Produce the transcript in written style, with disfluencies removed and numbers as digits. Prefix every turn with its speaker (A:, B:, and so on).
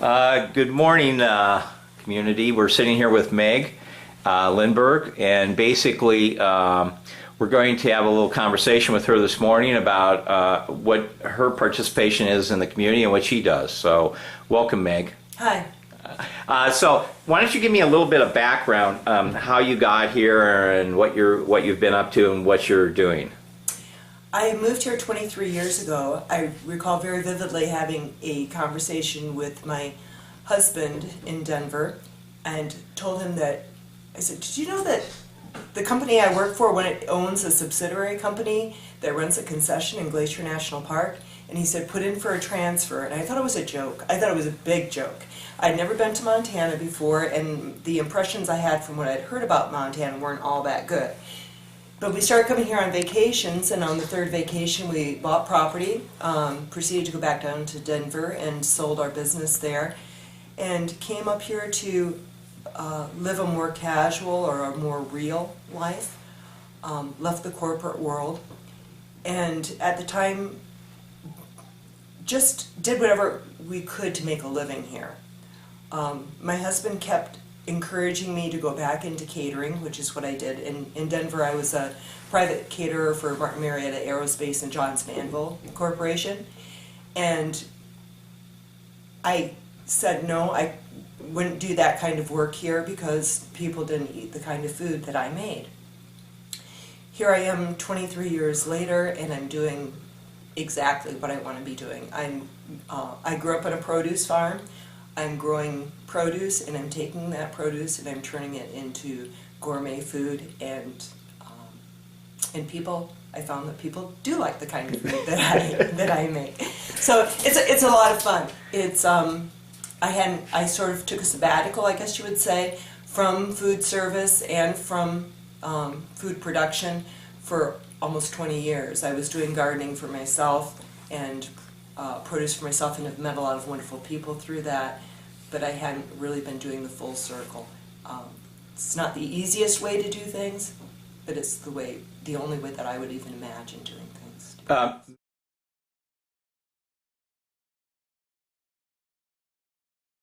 A: Good morning, community. We're sitting here with Meg Lindberg, and basically we're going to have a little conversation with her this morning about what her participation is in the community and what she does. So, welcome, Meg.
B: Hi.
A: So, why don't you give me a little bit of background, how you got here and what you've been up to and what you're doing.
B: I moved here 23 years ago. I recall very vividly having a conversation with my husband in Denver and told him that, I said, did you know that the company I work for, when it owns a subsidiary company that runs a concession in Glacier National Park? And he said, put in for a transfer. And I thought it was a joke. I thought it was a big joke. I'd never been to Montana before, and the impressions I had from what I'd heard about Montana weren't all that good. But we started coming here on vacations, and on the third vacation we bought property, proceeded to go back down to Denver and sold our business there, and came up here to live a more casual or a more real life, left the corporate world, and at the time just did whatever we could to make a living here. My husband kept encouraging me to go back into catering, which is what I did. In Denver, I was a private caterer for Martin Marietta Aerospace and Johns Manville Corporation. And I said no, I wouldn't do that kind of work here because people didn't eat the kind of food that I made. Here I am 23 years later, and I'm doing exactly what I want to be doing. I grew up on a produce farm. I'm growing produce, and I'm taking that produce and I'm turning it into gourmet food, and people. I found that people do like the kind of food that I make. So it's a lot of fun. It's I sort of took a sabbatical, I guess you would say, from food service and from food production for almost 20 years. I was doing gardening for myself and produce for myself, and have met a lot of wonderful people through that, but I hadn't really been doing the full circle. It's not the easiest way to do things, but it's the only way that I would even imagine doing things.